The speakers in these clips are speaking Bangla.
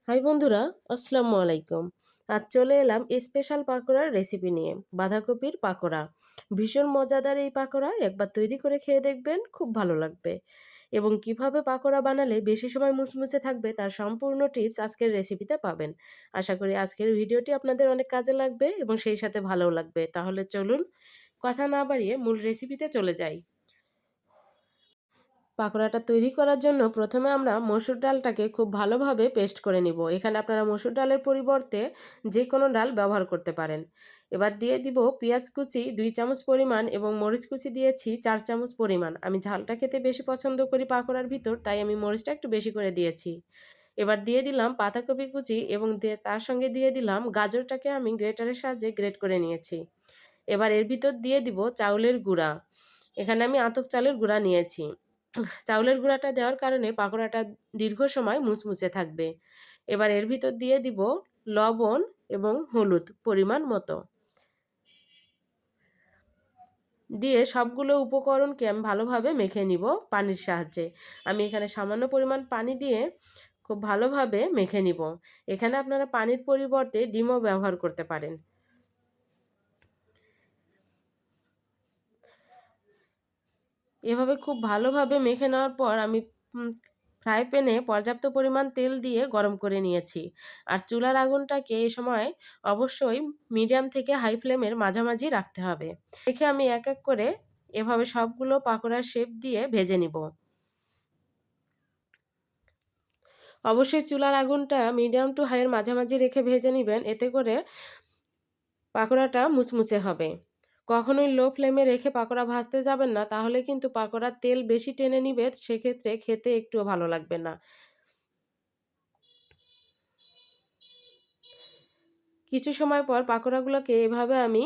হাই বন্ধুরা, আসসালামু আলাইকুম। আজ চলে এলাম স্পেশাল পাকোড়ার রেসিপি নিয়ে। বাঁধাকপির পাকোড়া ভীষণ মজাদার। এই পাকোড়া একবার তৈরি করে খেয়ে দেখবেন, খুব ভালো লাগবে। এবং কিভাবে পাকোড়া বানালে বেশি সময় মুচমুচে থাকবে তার সম্পূর্ণ টিপস আজকের রেসিপিতে পাবেন। আশা করি আজকের ভিডিওটি আপনাদের অনেক কাজে লাগবে এবং সেই সাথে ভালোও লাগবে। তাহলে চলুন কথা না বাড়িয়ে মূল রেসিপিতে চলে যাই। পাকোড়াটা তৈরি করার জন্য প্রথমে আমরা মসুর ডালটাকে খুব ভালোভাবে পেস্ট করে নিব। এখানে আপনারা মসুর ডালের পরিবর্তে যে কোনো ডাল ব্যবহার করতে পারেন। এবার দিয়ে দিব পেঁয়াজ কুচি 2 চামচ পরিমাণ এবং মরিচ কুচি দিয়েছি 4 চামচ পরিমাণ। আমি ঝালটা খেতে বেশি পছন্দ করি পাকোড়ার ভিতর, তাই আমি মরিচটা একটু বেশি করে দিয়েছি। এবার দিয়ে দিলাম পাতাকপি কুচি এবং তার সঙ্গে দিয়ে দিলাম গাজরটাকে আমি গ্রেটারের সাহায্যে গ্রেট করে নিয়েছি। এবার এর ভিতর দিয়ে দিব চাউলের গুঁড়া। এখানে আমি আতপ চালের গুঁড়া নিয়েছি। চাউলের গুঁড়াটা দেওয়ার কারণে পাকোড়াটা দীর্ঘ সময় মুচমুচে থাকবে। এবার এর ভিতর দিয়ে দিব লবণ এবং হলুদ পরিমাণ মতো। দিয়ে সবগুলো উপকরণকে আমি ভালোভাবে মেখে নিব পানির সাহায্যে। আমি এখানে সামান্য পরিমাণ পানি দিয়ে খুব ভালোভাবে মেখে নিব। এখানে আপনারা পানির পরিবর্তে ডিমও ব্যবহার করতে পারেন। এভাবে খুব ভালোভাবে মেখে নেওয়ার পর আমি ফ্রাই প্যানে পর্যাপ্ত পরিমাণ তেল দিয়ে গরম করে নিয়েছি। আর চুলার আগুনটাকে এই সময় অবশ্যই মিডিয়াম থেকে হাই ফ্লেমের মাঝামাঝি রাখতে হবে। রেখে আমি এক এক করে এভাবে সবগুলো পাকোড়ার শেপ দিয়ে ভেজে নিব। অবশ্যই চুলার আগুনটা মিডিয়াম টু হাইয়ের মাঝামাঝি রেখে ভেজে নেবেন, এতে করে পাকোড়াটা মুচমুচে হবে। কখনোই লো ফ্লেমে রেখে পাকোড়া ভাজতে যাবেন না, তাহলে কিন্তু পাকোড়ার তেল বেশি টেনে নিবে, সেক্ষেত্রে খেতে একটুও ভালো লাগবে না। কিছু সময় পর পাকোড়াগুলোকে এভাবে আমি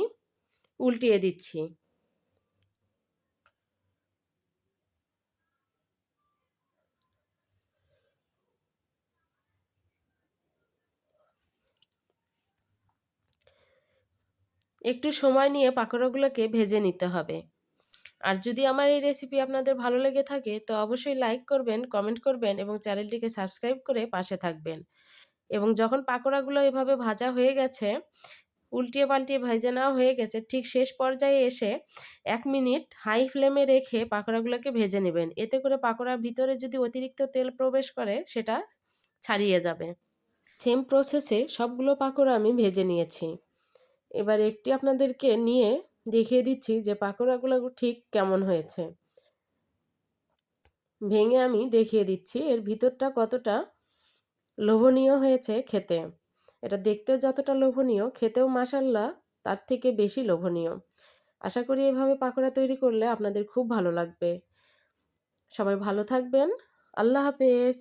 উল্টিয়ে দিচ্ছি। একটু সময় নিয়ে পাকোড়াগুলোকে ভেজে নিতে হবে। আর যদি আমার এই রেসিপি আপনাদের ভালো লেগে থাকে তো অবশ্যই লাইক করবেন, কমেন্ট করবেন এবং চ্যানেলটিকে সাবস্ক্রাইব করে পাশে থাকবেন। এবং যখন পাকোড়াগুলো এভাবে ভাজা হয়ে গেছে, উল্টিয়ে পাল্টিয়ে ভেজে নেওয়া হয়ে গেছে, ঠিক শেষ পর্যায়ে এসে 1 মিনিট হাই ফ্লেমে রেখে পাকোড়াগুলোকে ভেজে নেবেন। এতে করে পাকোড়ার ভিতরে যদি অতিরিক্ত তেল প্রবেশ করে সেটা ছাড়িয়ে যাবে। সেম প্রসেসে সবগুলো পাকোড়া আমি ভেজে নিয়েছি। এবার একটি আপনাদেরকে নিয়ে দেখিয়ে দিচ্ছি যে পাকোড়াগুলো ঠিক কেমন হয়েছে। ভেঙে আমি দেখিয়ে দিচ্ছি এর ভিতরটা কতটা লোভনীয় হয়েছে খেতে। এটা দেখতেও যতটা লোভনীয়, খেতেও মাশাআল্লাহ তার থেকে বেশি লোভনীয়। আশা করি এভাবে পাকোড়া তৈরি করলে আপনাদের খুব ভালো লাগবে। সবাই ভালো থাকবেন। আল্লাহ হাফেজ।